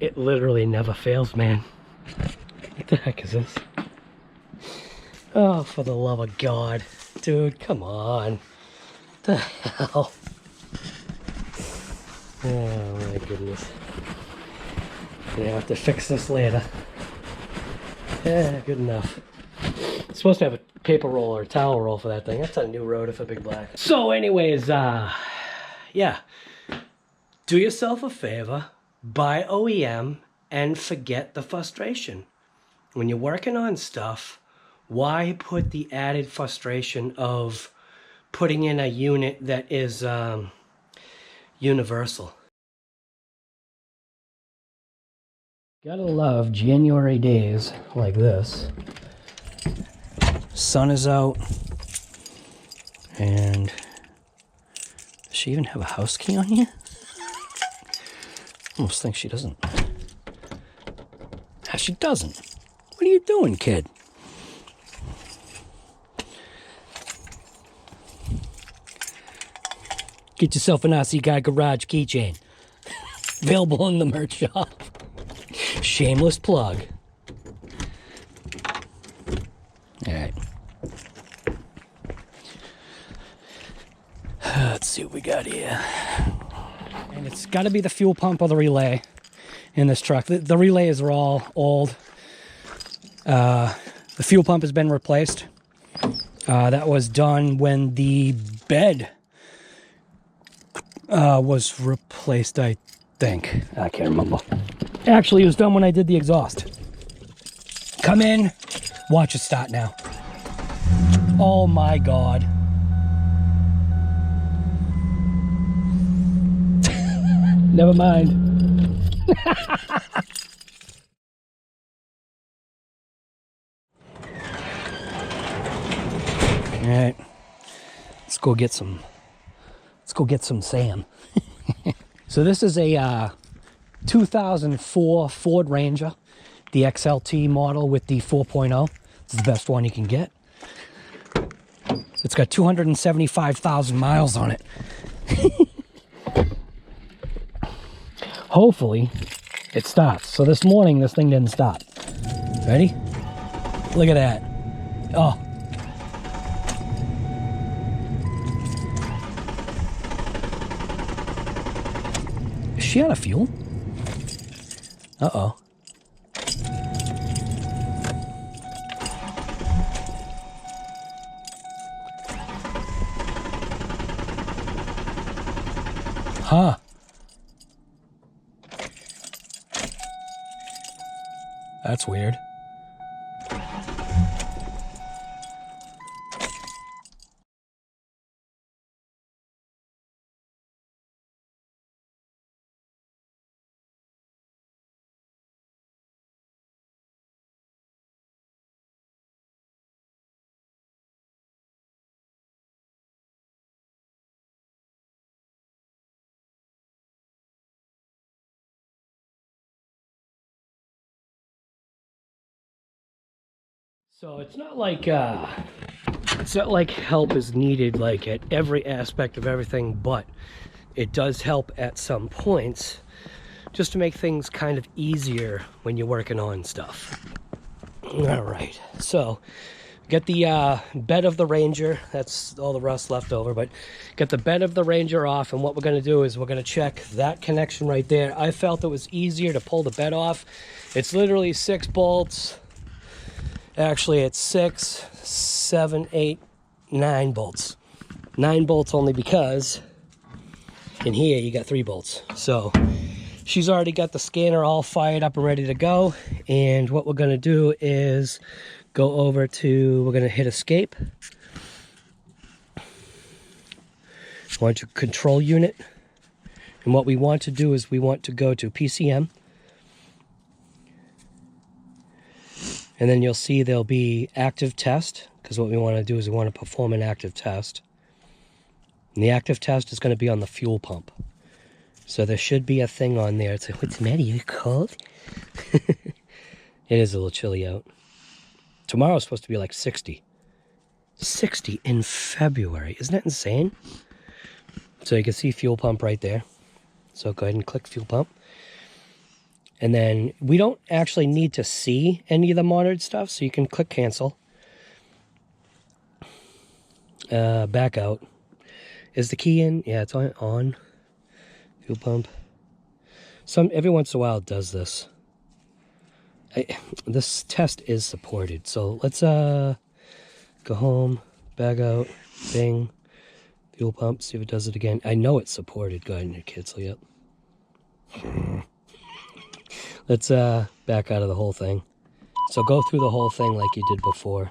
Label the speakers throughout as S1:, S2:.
S1: It literally never fails, man. What the heck is this? Oh, for the love of God. Dude, come on. What the hell? Oh my goodness. Gonna have to fix this later. Yeah, good enough. It's supposed to have a paper roll or a towel roll for that thing. That's a new rotor for Big Black. So anyways, yeah. Do yourself a favor, buy OEM, and forget the frustration. When you're working on stuff, why put the added frustration of putting in a unit that is universal? Gotta love January days like this. Sun is out, and does she even have a house key on here? Almost think she doesn't. Ah, she doesn't. What are you doing, kid? Get yourself an rcguygarage keychain. Available in the merch shop. Shameless plug. Alright. Let's see what we got here. And it's got to be the fuel pump or the relay in this truck. The relays are all old. The fuel pump has been replaced. That was done when the bed was replaced, I think. I can't remember. Actually, it was done when I did the exhaust. Come in. Watch it start now. Oh my God. Never mind. All right. Let's go get some Sam. So this is a 2004 Ford Ranger, the XLT model with the 4.0. It's the best one you can get. It's got 275,000 miles on it. Hopefully it starts. So this morning this thing didn't stop. Ready? Look at that. Oh. Is she out of fuel? Uh-oh. Huh. That's weird. So it's not like help is needed like at every aspect of everything, but it does help at some points just to make things kind of easier when you're working on stuff. All right, so get the bed of the Ranger. That's all the rust left over, but get the bed of the Ranger off, and what we're going to do is we're going to check that connection right there. I felt it was easier to pull the bed off. It's literally 6 bolts. Actually, it's 6, 7, 8, 9 bolts. 9 bolts only because in here you got 3 bolts. So she's already got the scanner all fired up and ready to go. And what we're going to do is go over to, we're going to hit escape. Want to control unit. And what we want to do is we want to go to PCM. And then you'll see there'll be active test, because what we want to do is we want to perform an active test. And the active test is going to be on the fuel pump. So there should be a thing on there. It's like, what's the matter? You cold? It is a little chilly out. Tomorrow's supposed to be like 60. 60 in February. Isn't that insane? So you can see fuel pump right there. So go ahead and click fuel pump. And then we don't actually need to see any of the monitored stuff, so you can click cancel. Back out. Is the key in? Yeah, it's on. Fuel pump. Every once in a while it does this. This test is supported, so let's go home, back out, bing, fuel pump, see if it does it again. I know it's supported. Go ahead and cancel. Yep. Let's back out of the whole thing. So go through the whole thing like you did before.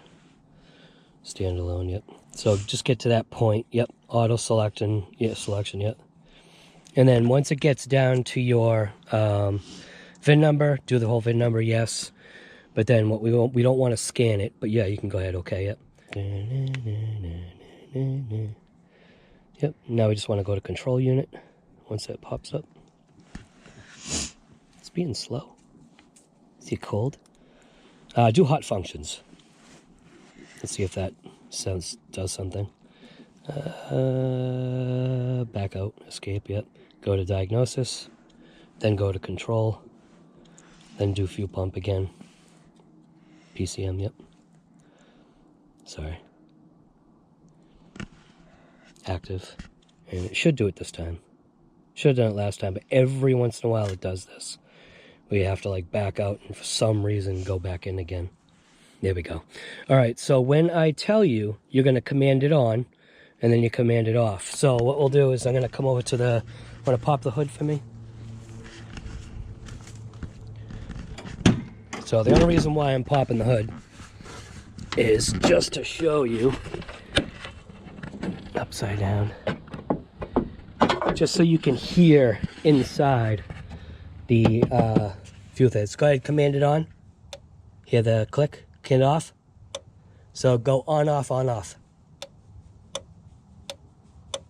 S1: Standalone, yep. So just get to that point, yep. Auto select and selection, yep. And then once it gets down to your VIN number, do the whole VIN number, yes. But then what we don't want to scan it, but yeah, you can go ahead, okay, yep. Yep, now we just want to go to control unit once that pops up. It's being slow. Is he cold? Do hot functions. Let's see if that does something. Back out, escape, yep. Go to diagnosis, then go to control, then do fuel pump again. PCM, yep. Sorry. Active. And it should do it this time. Should have done it last time, but every once in a while it does this. We have to like back out and for some reason go back in again. There we go. All right, so when I tell you, you're going to command it on, and then you command it off. So what we'll do is I'm going to come over to the... Want to pop the hood for me? So the only reason why I'm popping the hood is just to show you, upside down, just so you can hear inside the fuel threads. Go ahead, command it on. Hear the click, can off. So go on, off, on, off.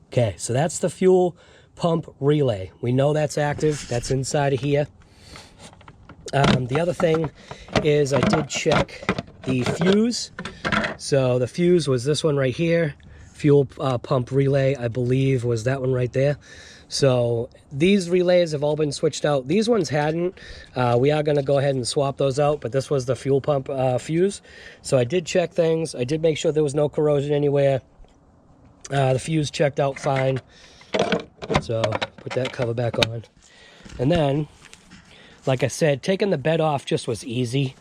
S1: Okay, so that's the fuel pump relay. We know that's active. That's inside of here. The other thing is I did check the fuse. So the fuse was this one right here. Fuel pump relay, I believe, was that one right there. So these relays have all been switched out. These ones hadn't. We are going to go ahead and swap those out, but this was the fuel pump fuse. So I did check things. I did make sure there was no corrosion anywhere. The fuse checked out fine. So put that cover back on. And then, like I said, taking the bed off just was easy.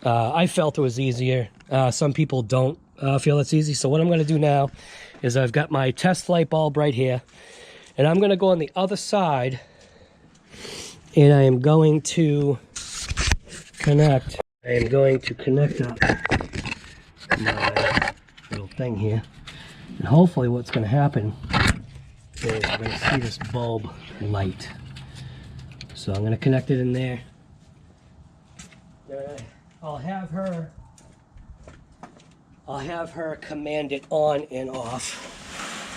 S1: I felt it was easier. Some people don't feel it's easy. So what I'm going to do now is I've got my test light bulb right here. And I'm going to go on the other side. And I am going to connect. I am going to connect up my little thing here. And hopefully what's going to happen is we're going to see this bulb light. So I'm going to connect it in there. I'll have her command it on and off.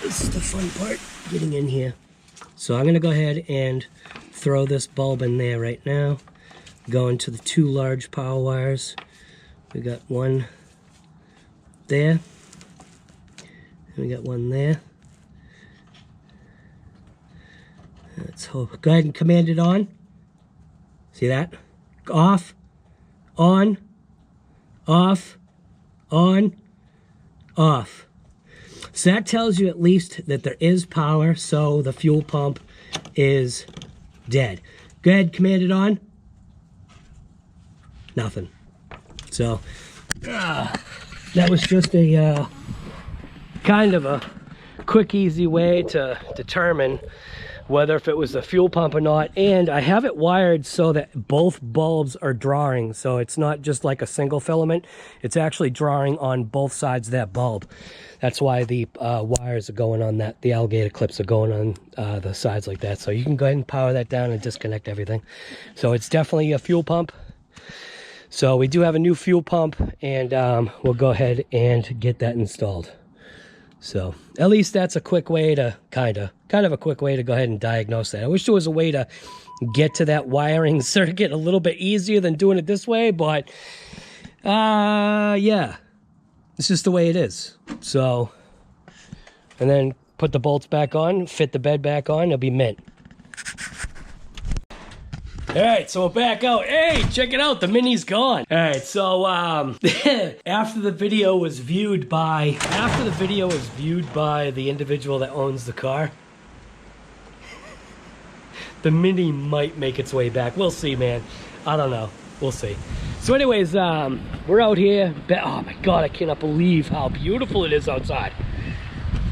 S1: This is the fun part, getting in here. So I'm going to go ahead and throw this bulb in there right now. Going to the two large power wires. We got one there. And we got one there. Let's hope. Go ahead and command it on. See that? Off, on, off, on, off. So that tells you at least that there is power, so the fuel pump is dead. Go ahead, command it on. Nothing. So that was just a kind of a quick, easy way to determine whether if it was the fuel pump or not. And I have it wired so that both bulbs are drawing, so it's not just like a single filament. It's actually drawing on both sides of that bulb. That's why the wires are going on that, the alligator clips are going on the sides like that. So you can go ahead and power that down and disconnect everything. So it's definitely a fuel pump. So we do have a new fuel pump, and we'll go ahead and get that installed. So at least that's a quick way to kind of a quick way to go ahead and diagnose that. I wish there was a way to get to that wiring circuit a little bit easier than doing it this way, but yeah, it's just the way it is. So, and then put the bolts back on, fit the bed back on, it'll be mint. All right, so we're back out. Hey, check it out, the Mini's gone. All right, so after the video was viewed by the individual that owns the car, the Mini might make its way back. We'll see, man. I don't know. We'll see. So anyways, we're out here. Oh my God, I cannot believe how beautiful it is outside.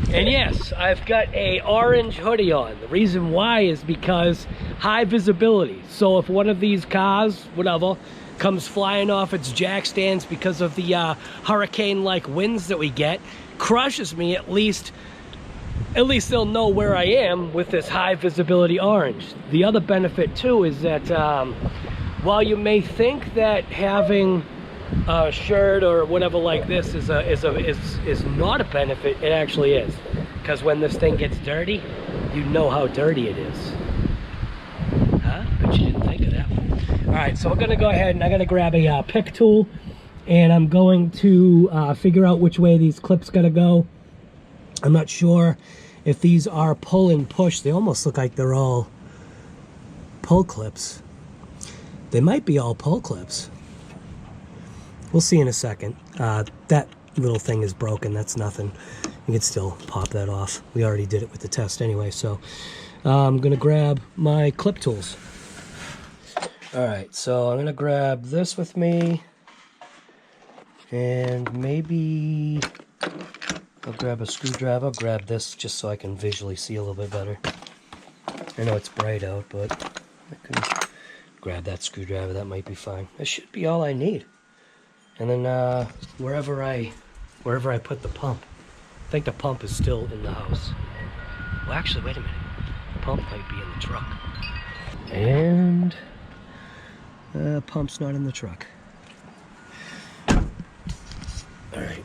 S1: And yes, I've got a orange hoodie on. The reason why is because high visibility. So if one of these cars, whatever, comes flying off its jack stands because of the hurricane-like winds that we get, crushes me, at least they'll know where I am with this high visibility orange. The other benefit too is that while you may think that having a shirt or whatever like this is not a benefit, it actually is. Because when this thing gets dirty, you know how dirty it is. Huh? But you didn't think of that one. All right, so we're gonna go ahead and I'm gonna grab a pick tool, and I'm going to figure out which way these clips gotta go. I'm not sure if these are pull and push. They almost look like they're all pull clips. They might be all pull clips. We'll see in a second. That little thing is broken. That's nothing. You can still pop that off. We already did it with the test anyway. So I'm going to grab my clip tools. All right. So I'm going to grab this with me. And maybe I'll grab a screwdriver. I'll grab this just so I can visually see a little bit better. I know it's bright out, but I can grab that screwdriver. That might be fine. That should be all I need. And then wherever I put the pump, I think the pump is still in the house. Well, actually, wait a minute. The pump might be in the truck. And pump's not in the truck. All right.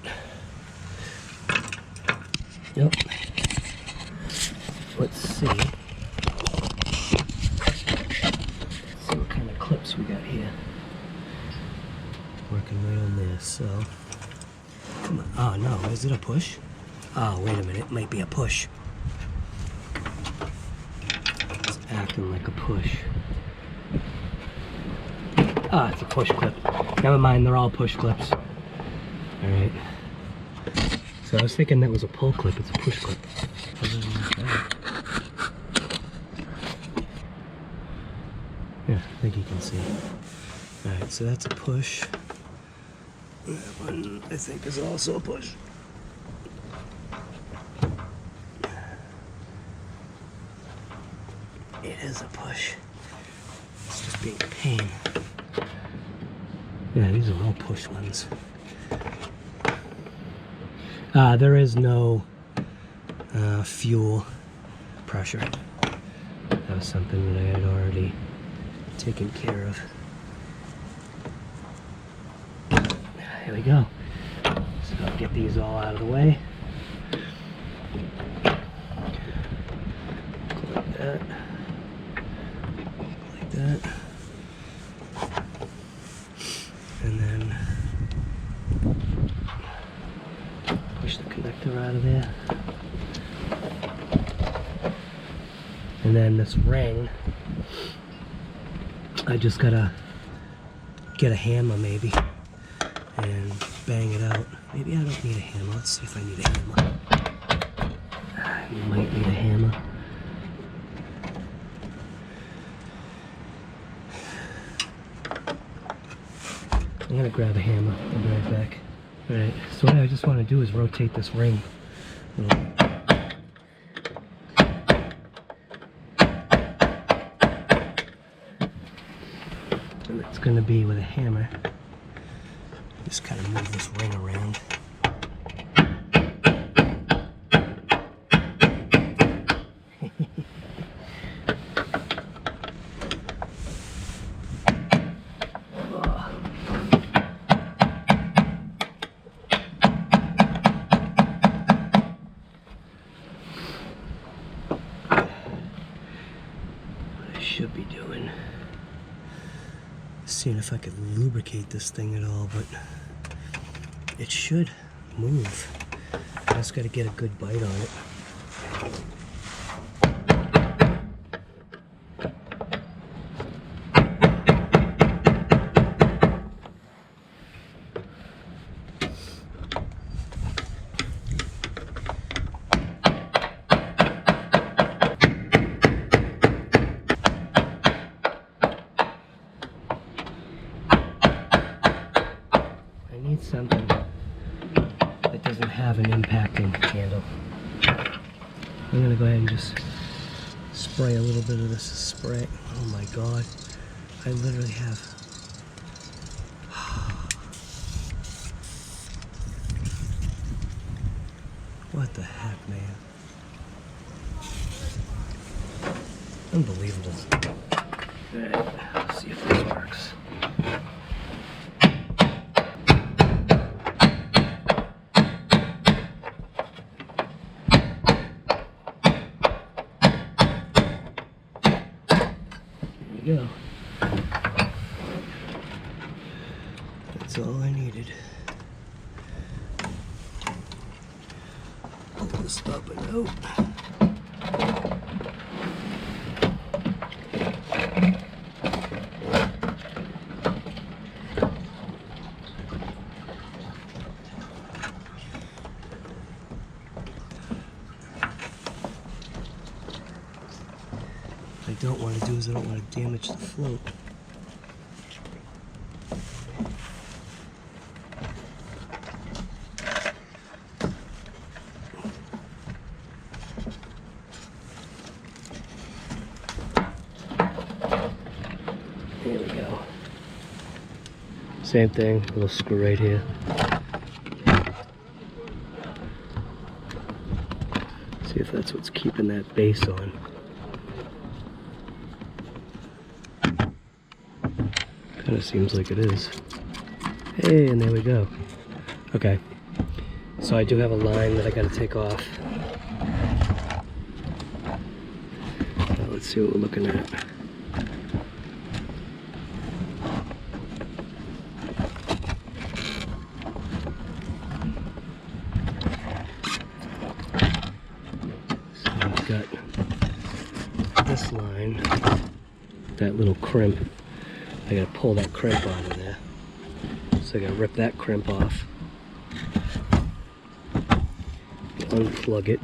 S1: Yep. Let's see. Let's see what kind of clips we got here. Working right on there, so come on. Oh no, is it a push? Oh, wait a minute, it might be a push. It's acting like a push. Ah, it's a push clip. Never mind, they're all push clips. Alright. So I was thinking that was a pull clip, it's a push clip. Yeah, I think you can see. Alright, so that's a push. That one, I think, is also a push. It is a push. It's just being a pain. Yeah, these are all push ones. There is no fuel pressure. That was something that I had already taken care of. Here we go. So I'll get these all out of the way. Like that. Like that. And then push the connector out of there. And then this ring, I just gotta get a hammer maybe and bang it out. Maybe I don't need a hammer. Let's see if I need a hammer. I might need a hammer. I'm gonna grab a hammer. I'll be right back. Alright, so what I just want to do is rotate this ring a little. And it's gonna be with a hammer. Just kind of move this ring around. Should be doing, seeing if I could lubricate this thing at all, but it should move. I just got to get a good bite on it. I need something that doesn't have an impacting handle. I'm gonna go ahead and just spray a little bit of this spray. Oh my god. I literally have... What the heck, man? Unbelievable. Alright, let's see if this works. There we go. That's all I needed. Pull this up and out. What I don't want to do is I don't want to damage the float. There we go. Same thing, little screw right here. See if that's what's keeping that base on. Kind of seems like it is. Hey, and there we go. Okay, so I do have a line that I got to take off. Let's see what we're looking at. So I've got this line, that little crimp. I gotta pull that crimp out of there. So I gotta rip that crimp off. Unplug it.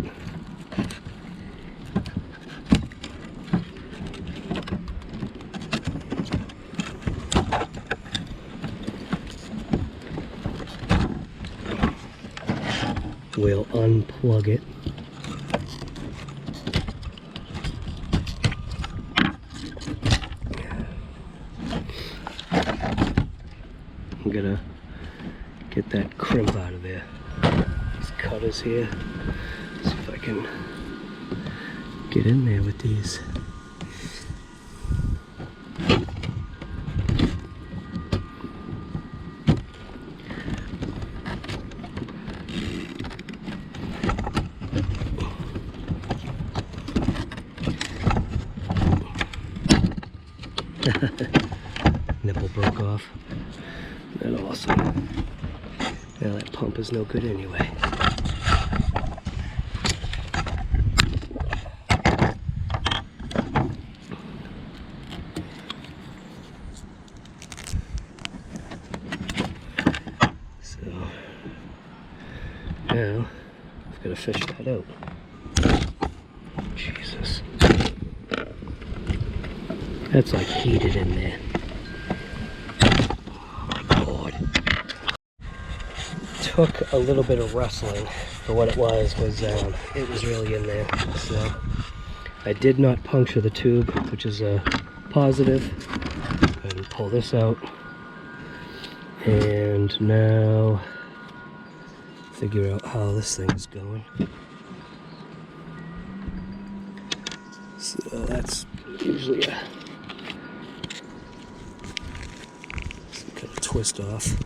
S1: We'll unplug it. I'm gonna get that crimp out of there. These cutters here. See if I can get in there with these. Nipple broke off. That's awesome. Now that pump is no good anyway. So now I've got to fish that out. Jesus. That's like heated in there. Took a little bit of wrestling, but what it was it was really in there. So I did not puncture the tube, which is a positive. Go ahead and pull this out, and now figure out how this thing is going. So that's usually some kind of twist off.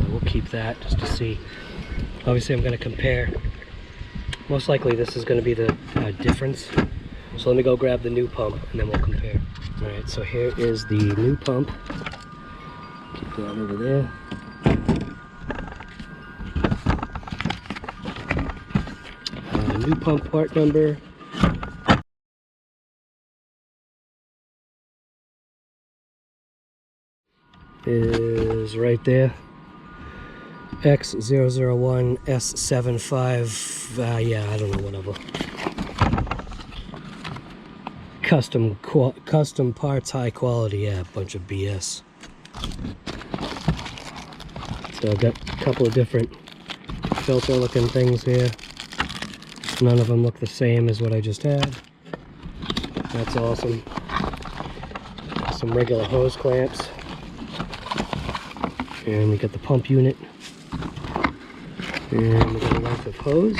S1: We'll keep that just to see. Obviously I'm going to compare. Most likely this is going to be the difference. So let me go grab the new pump and then we'll compare. Alright, so here is the new pump. Keep that over there. New pump part number is right there. X001S75, yeah, I don't know, whatever. Custom parts, high quality, yeah, bunch of BS. So I've got a couple of different filter looking things here. None of them look the same as what I just had. That's awesome. Some regular hose clamps. And we got the pump unit. And we got a length of hose.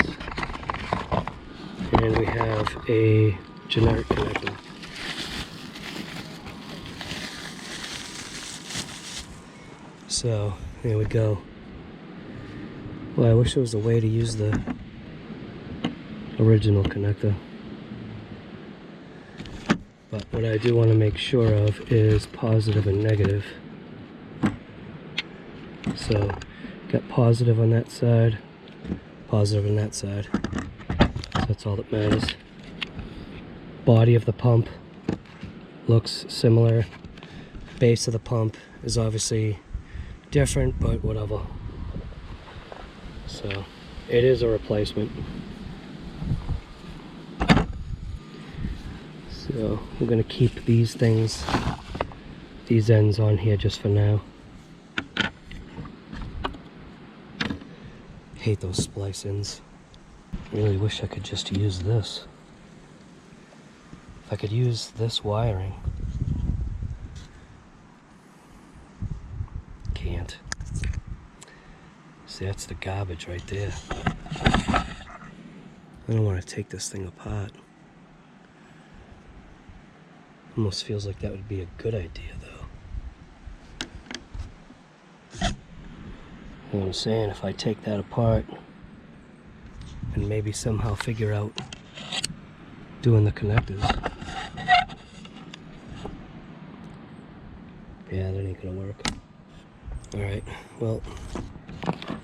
S1: And we have a GENERAC connector. So there we go. Well, I wish there was a way to use the original connector. But what I do want to make sure of is positive and negative. So got positive on that side, positive on that side. So that's all that matters. Body of the pump looks similar. Base of the pump is obviously different, but whatever. So it is a replacement. So we're going to keep these things, these ends on here just for now. Hate those splice ends. Really wish I could just use this. If I could use this wiring. Can't. See, that's the garbage right there. I don't want to take this thing apart. Almost feels like that would be a good idea, though. You know what I'm saying? If I take that apart and maybe somehow figure out doing the connectors. Yeah, that ain't gonna work. Alright, well, I'm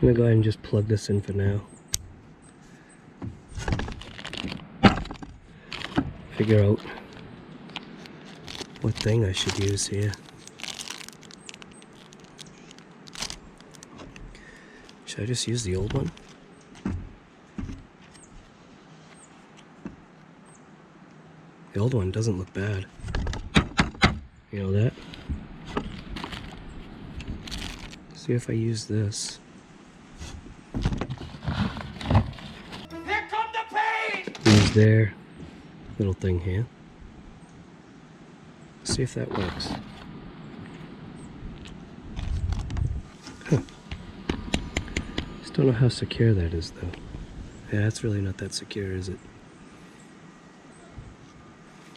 S1: gonna go ahead and just plug this in for now. Figure out what thing I should use here. Should I just use the old one? The old one doesn't look bad. You know that? See if I use this.
S2: Here come the pain!
S1: Use their little thing here. See if that works. Huh. Just don't know how secure that is, though. Yeah, it's really not that secure, is it?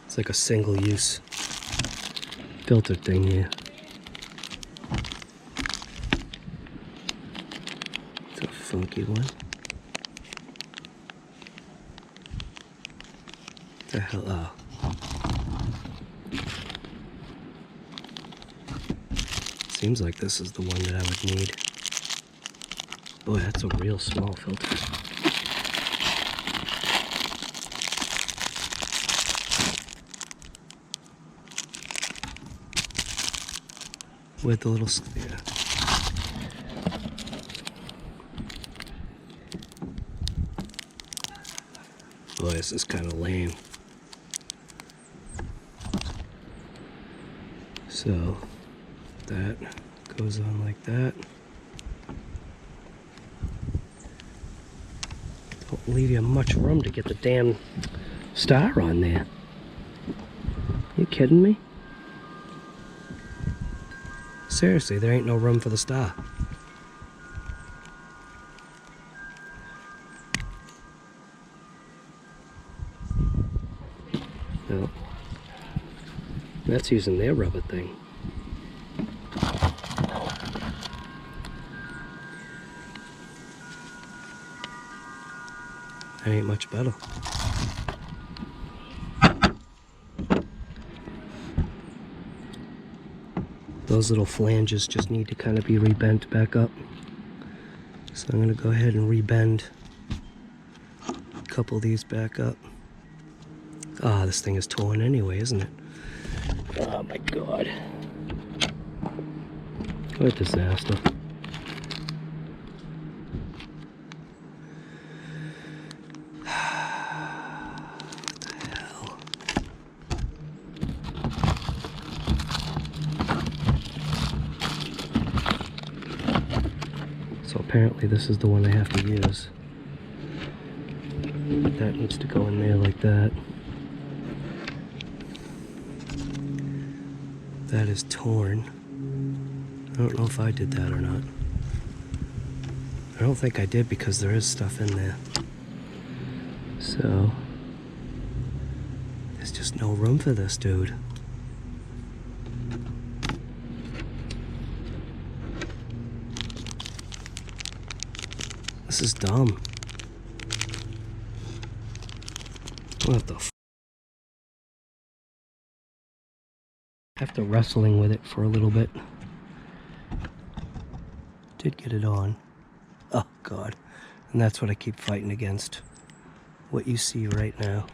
S1: It's like a single-use filter thing here. It's a funky one. What the hell? Oh. Seems like this is the one that I would need. Boy, that's a real small filter. With the little, yeah. Boy, this is kind of lame. So that goes on like that. Don't leave you much room to get the damn star on there. You kidding me? Seriously, there ain't no room for the star. No. That's using their rubber thing. That ain't much better. Those little flanges just need to kind of be rebent back up. So I'm going to go ahead and rebend a couple of these back up. Ah, this thing is torn anyway, isn't it? Oh my god. What a disaster. apparently this is the one I have to use. That needs to go in there like that. That is torn. I don't know if I did that or not. I don't think I did because there is stuff in there. So, there's just no room for this, dude. This is dumb. What the f? After wrestling with it for a little bit, did get it on. Oh God. And that's what I keep fighting against. What you see right now.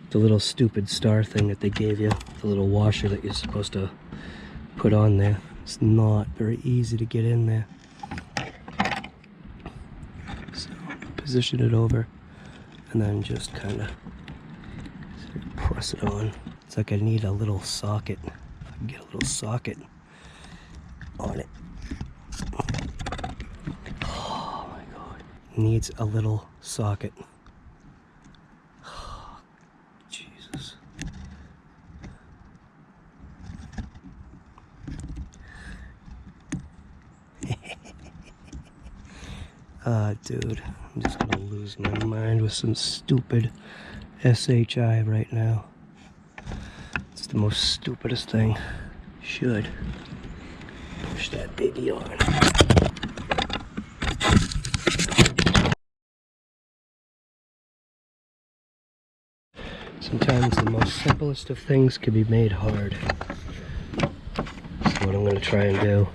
S1: The little stupid star thing that they gave you. The little washer that you're supposed to put on there. It's not very easy to get in there. So, position it over and then just kind of press it on. It's like I need a little socket. If I can get a little socket on it. Oh my God. Needs a little socket. Oh, Jesus. Dude, I'm just gonna lose my mind with some stupid SHI right now. It's the most stupidest thing. Should push that baby on. Sometimes the most simplest of things can be made hard. So what I'm going to try and do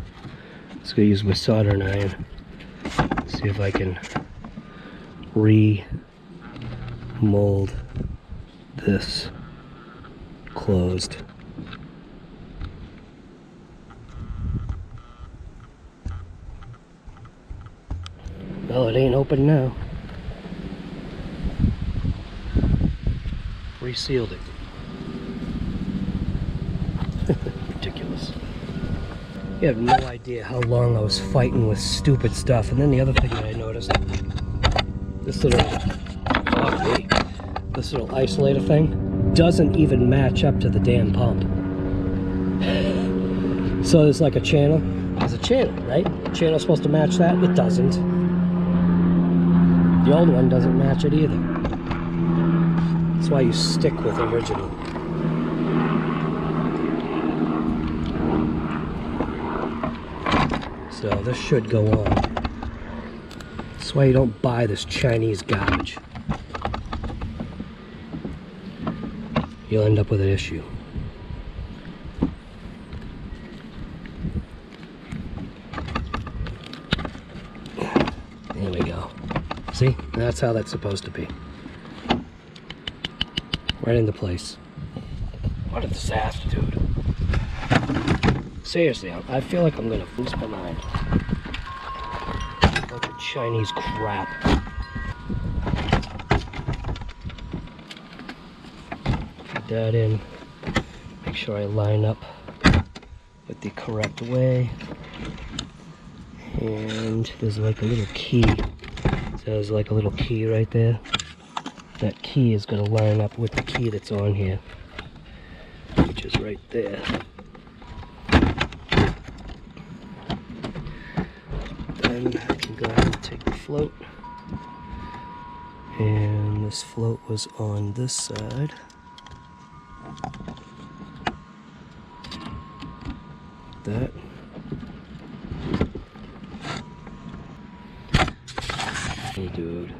S1: is going to use my soldering iron. See if I can re-mold this closed. Well, it ain't open now. Resealed it. Ridiculous. You have no idea how long I was fighting with stupid stuff. And then the other thing that I noticed, this little isolator thing doesn't even match up to the damn pump. So there's like a channel. There's a channel, right? The channel's supposed to match that. It doesn't. The old one doesn't match it either. That's why you stick with original. So this should go on. That's why you don't buy this Chinese garbage. You'll end up with an issue. There we go. See? That's how that's supposed to be. Right into place. What a disaster, dude. Seriously, I feel like I'm gonna lose my mind. Like a Chinese crap. Put that in. Make sure I line up with the correct way. And there's like a little key. So there's like a little key right there. That key is going to line up with the key that's on here, which is right there. Then I can go ahead and take the float, and this float was on this side. That. Hey, dude.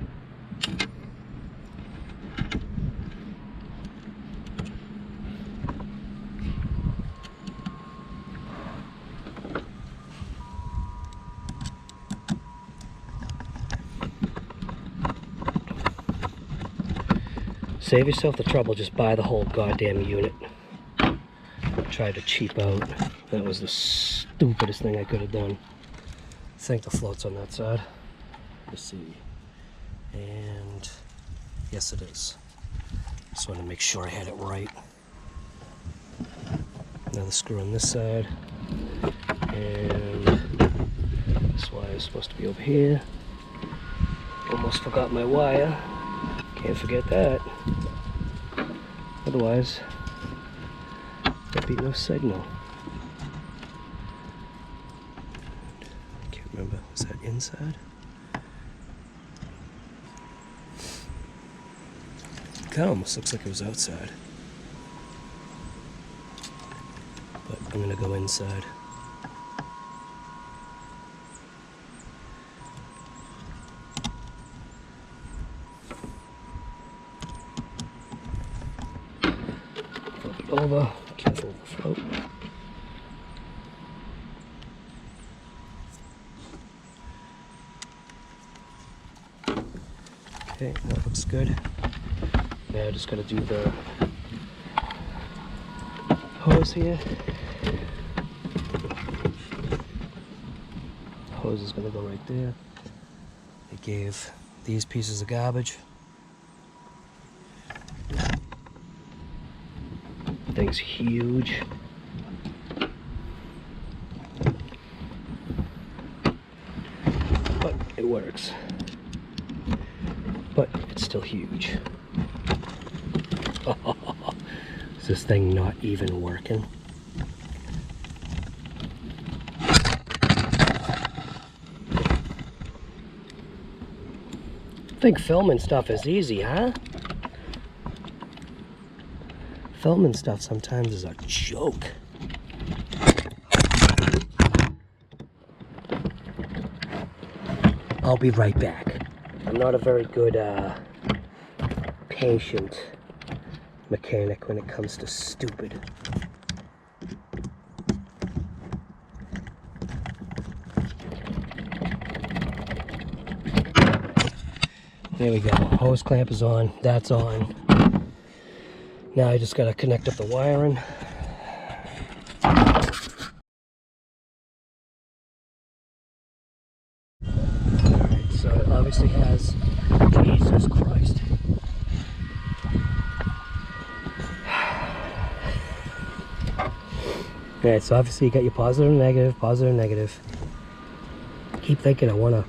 S1: Save yourself the trouble, just buy the whole goddamn unit. Try to cheap out. That was the stupidest thing I could have done. I think the float's on that side. Let's see. And yes, it is. Just want to make sure I had it right. Another screw on this side. And This wire is supposed to be over here. Almost forgot my wire. Can't forget that. Otherwise, there'd be no signal. Can't remember, was that inside? Kind of almost looks like it was outside. But I'm gonna go inside. Flip it over, careful of the float. Okay, that looks good. Now I just gotta do the hose here. Hose is gonna go right there. I gave these pieces of garbage. Thing's huge. But it works. But it's still huge. Is this thing not even working? I think filming stuff is easy, huh? Filming stuff sometimes is a joke. I'll be right back. I'm not a very good patient mechanic when it comes to stupid. There we go. Hose clamp is on. That's on. Now I just gotta connect up the wiring. Alright, so it obviously has, Jesus Christ. Alright, so obviously you got your positive and negative, positive and negative. Keep thinking I wanna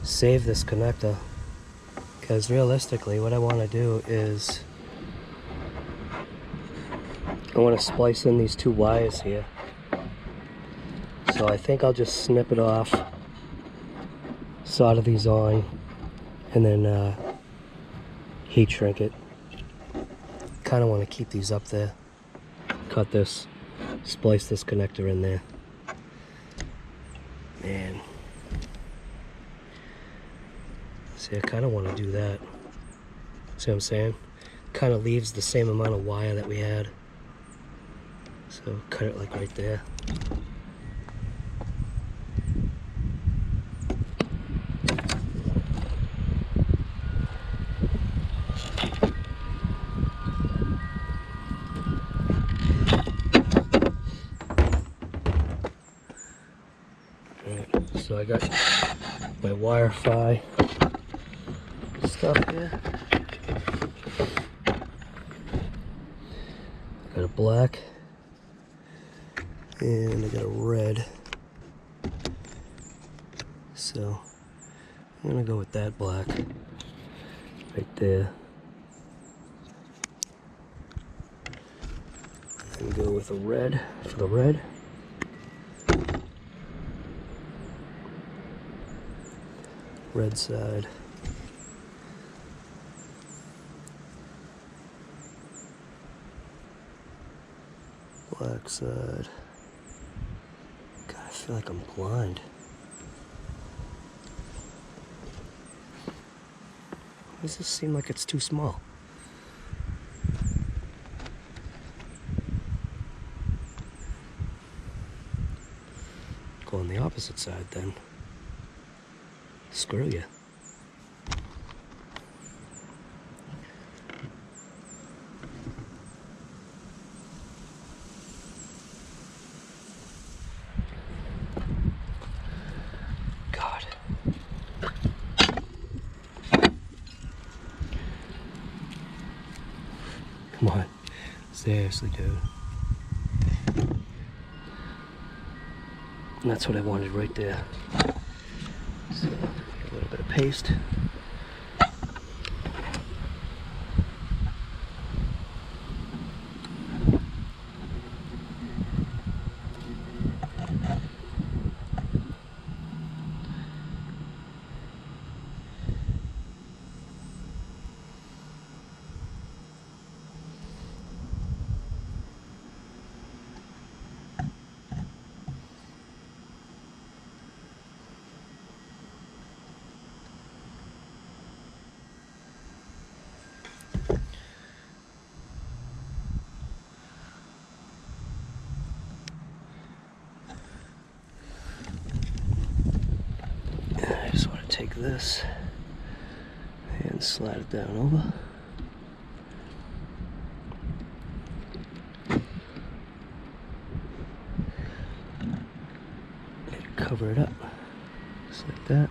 S1: save this connector, because realistically what I wanna do is I want to splice in these two wires here. So I think I'll just snip it off, solder these on, and then heat shrink it. Kind of want to keep these up there. Cut this, splice this connector in there. Man. See, I kind of want to do that. See what I'm saying? Kind of leaves the same amount of wire that we had. So cut it like right there. Alright, so I got my Wi-Fi stuff here. Got a black. And I got a red, so I'm gonna go with that black right there, and go with a red for the red. Red side. Black side. I feel like I'm blind. Why does this seem like it's too small? Go on the opposite side then. Screw you. Come on. Seriously, dude. And that's what I wanted right there. So, a little bit of paste. Take this and slide it down over. And cover it up, just like that.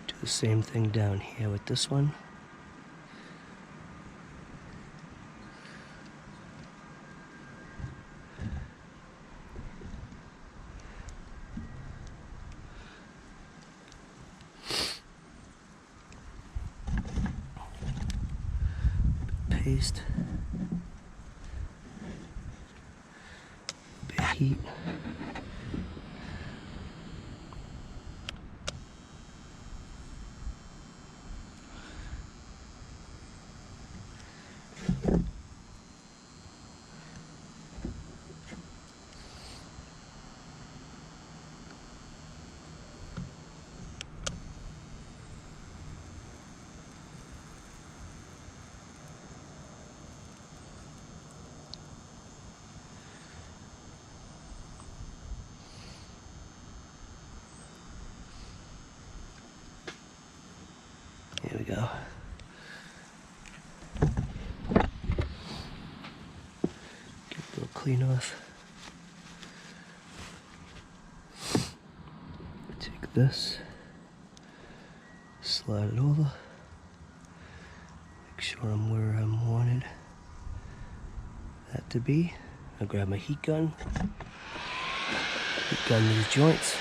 S1: Do the same thing down here with this one. Paste, bit of heat, Here we go. Get a little clean off. Take this, slide it over. Make sure I'm where I'm wanted that to be. I'll grab my heat gun. Heat gun these joints.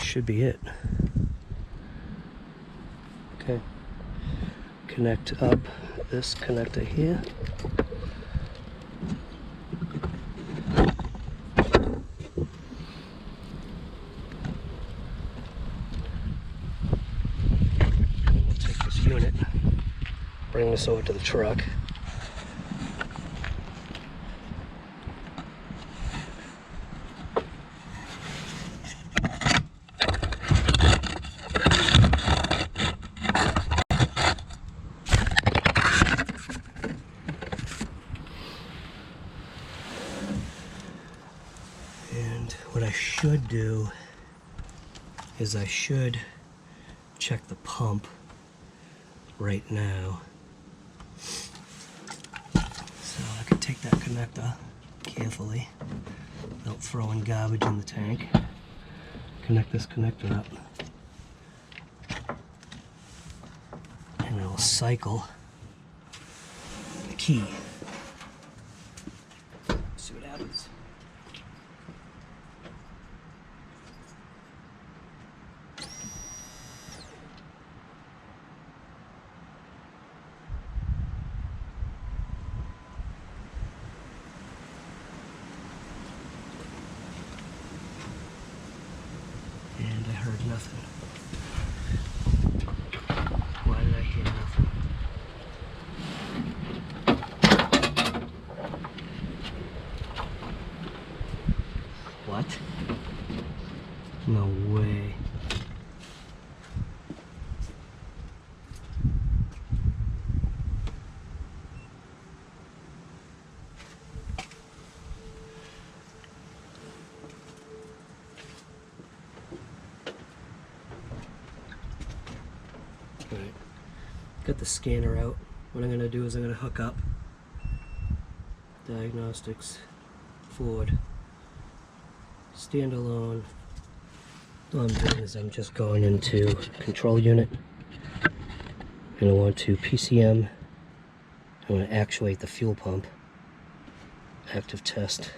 S1: Should be it. Okay. Connect up this connector here. And we'll take this unit, bring this over to the truck. What I should do is I should check the pump right now. So I can take that connector carefully without throwing garbage in the tank. Connect this connector up. And I'll cycle the key. See what happens. And I heard nothing. Why did I hear nothing? What? No way. Got the scanner out. What I'm going to do is I'm going to hook up diagnostics, Ford, standalone. All I'm doing is I'm just going into control unit. I'm going to want to PCM. I'm going to actuate the fuel pump. Active test.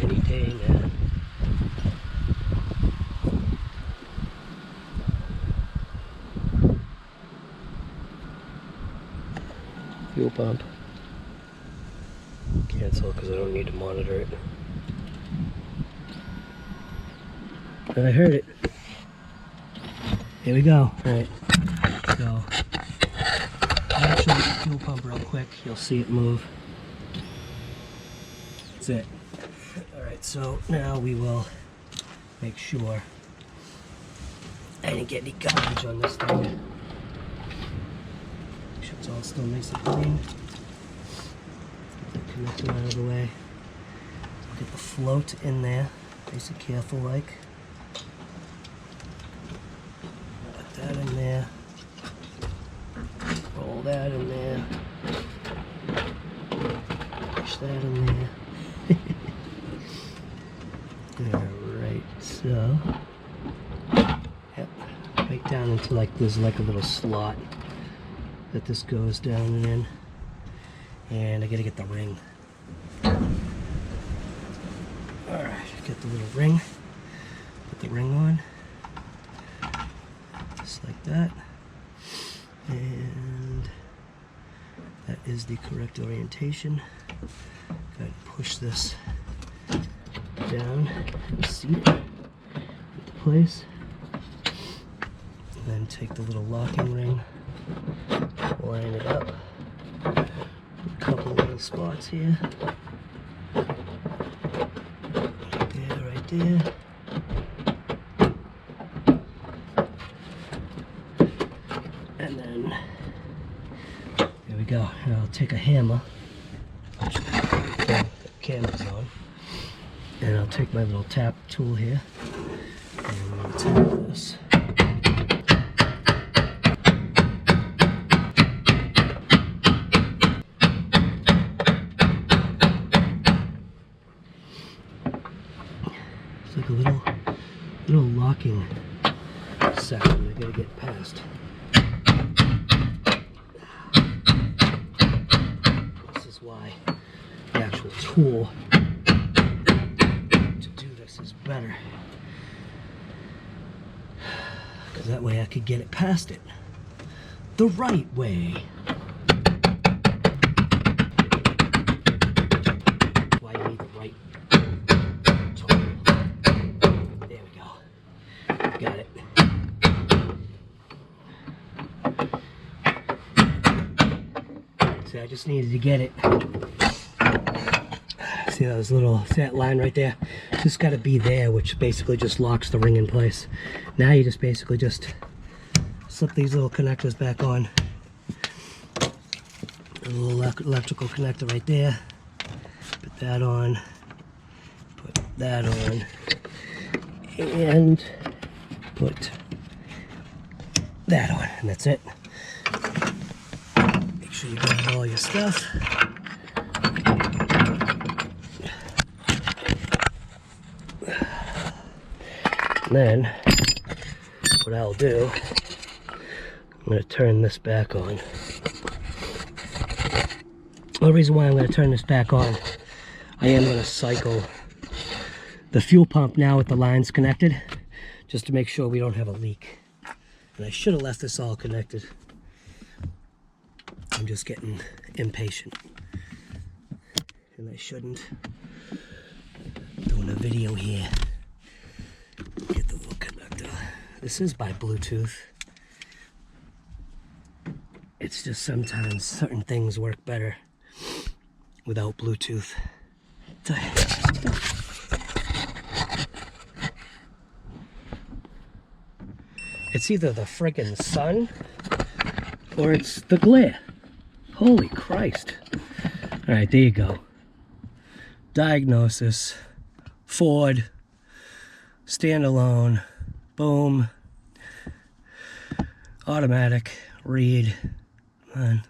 S1: Any day now. Fuel pump. Cancel because I don't need to monitor it. I heard it. Here we go. Alright. So, actually the fuel pump real quick. You'll see it move. That's it. Alright, so now we will make sure I didn't get any garbage on this thing. Make sure it's all still nice and clean. Get the connector out of the way. Get the float in there. Nice and careful like. Put that in there. Roll that in there. Push that in there. Alright, so yep, right down into like there's like a little slot that this goes down and in. And I gotta get the ring. Alright, get the little ring. Put the ring on. Just like that. And that is the correct orientation. Go ahead and push this down, seat into place, and then take the little locking ring, line it up, a couple little spots here, right there, and then there we go. And I'll take a hammer, the camera's on. And I'll take my little tap tool here and I'll tap this. It's like a little locking section I gotta get past. This is why the actual tool is better, because that way I could get it past it the right way. Why you need the right tool. There we go. Got it. See, I just needed to get it. See those little, see that line right there? Just got to be there, which basically just locks the ring in place. Now you just basically just slip these little connectors back on. A little electrical connector right there. Put that on. Put that on. And put that on. And that's it. Make sure you got all your stuff. And then, what I'll do, I'm going to turn this back on. The reason why I'm going to turn this back on, I am going to cycle the fuel pump now with the lines connected, just to make sure we don't have a leak. And I should have left this all connected. I'm just getting impatient. And I shouldn't. I'm doing a video here. Get the little connector. This is by Bluetooth. It's just sometimes certain things work better without Bluetooth. It's either the friggin' sun or it's the glare. Holy Christ. Alright, there you go. Diagnosis. Ford, standalone, boom, automatic, read, come on,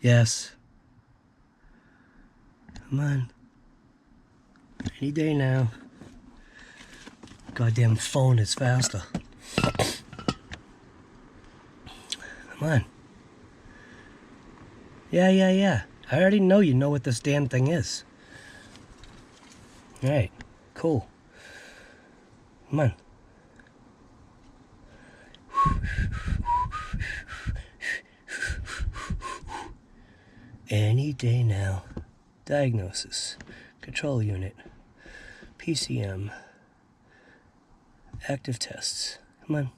S1: yes, come on, any day now. Goddamn phone is faster. Come on. Yeah. I already know you know what this damn thing is. Alright, cool. Come on. Any day now. Diagnosis. Control unit. PCM. Active tests. Come on.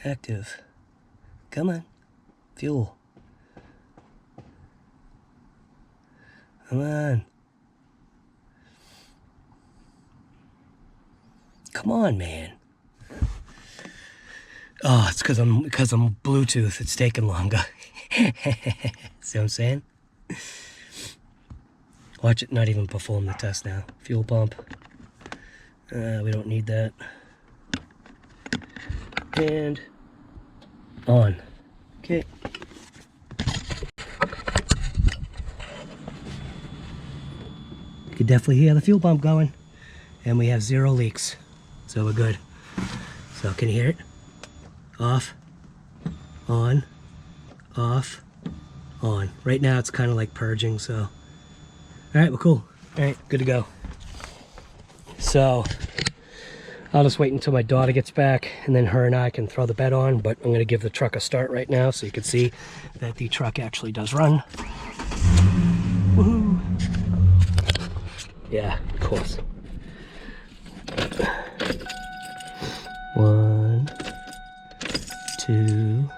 S1: Active. Come on. Fuel. Come on. Come on, man. Oh, it's because I'm Bluetooth. It's taking longer. See what I'm saying? Watch it not even perform the test now. Fuel pump. We don't need that. And on. Okay. You can definitely hear the fuel pump going. And we have 0 leaks. So we're good. So can you hear it? Off. On. Off. On. Right now it's kind of like purging, so. Alright, we're cool. Alright, good to go. So, I'll just wait until my daughter gets back, and then her and I can throw the bed on, but I'm going to give the truck a start right now so you can see that the truck actually does run. Woohoo! Yeah, of course. 1, 2,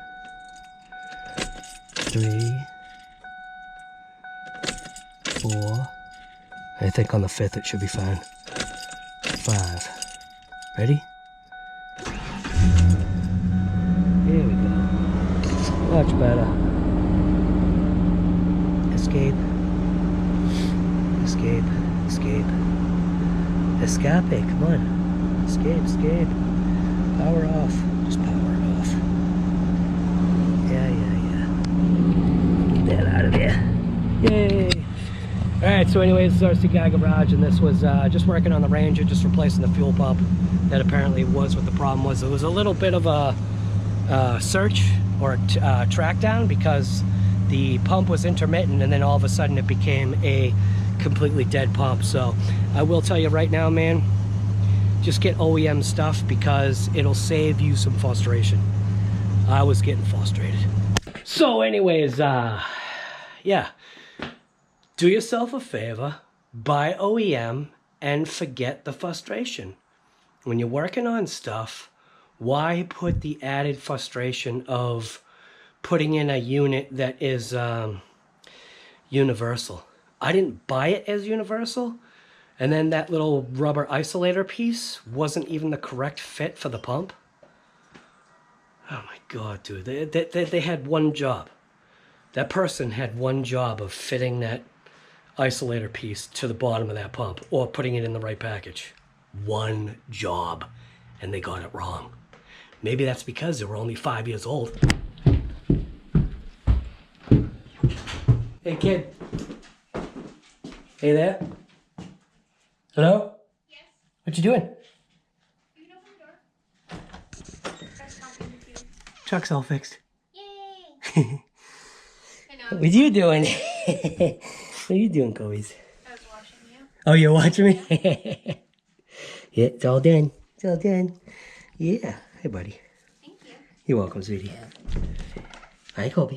S1: 3, 4. I think on the 5th it should be fine. 5. Ready? Here we go. Much better. Escape. Escape. Escape. Escape. Come on. Escape. Escape. Power off. Just power it off. Yeah. Get that out of there. Yay! Alright, so anyways, this is rcguygarage, and this was just working on the Ranger, just replacing the fuel pump. That apparently was what the problem was. It was a little bit of a search or a track down, because the pump was intermittent and then all of a sudden it became a completely dead pump. So I will tell you right now, man, just get OEM stuff because it'll save you some frustration. I was getting frustrated. So anyways, yeah. Do yourself a favor, buy OEM, and forget the frustration. When you're working on stuff, why put the added frustration of putting in a unit that is universal? I didn't buy it as universal, and then that little rubber isolator piece wasn't even the correct fit for the pump. Oh my God, dude, they had one job. That person had one job of fitting that isolator piece to the bottom of that pump or putting it in the right package. One job, and they got it wrong. Maybe that's because they were only 5 years old. Hey kid. Hey there. Hello?
S3: Yes.
S1: What you doing?
S3: You can open the door. That's talking with you.
S1: Truck's all fixed.
S3: Yay! I know.
S1: What you doing? What are you doing, Kobe's?
S3: I was watching you.
S1: Oh, you're watching me? Yeah, it's all done. It's all done. Yeah. Hey, buddy.
S3: Thank you.
S1: You're welcome, sweetie. Hi, Kobe.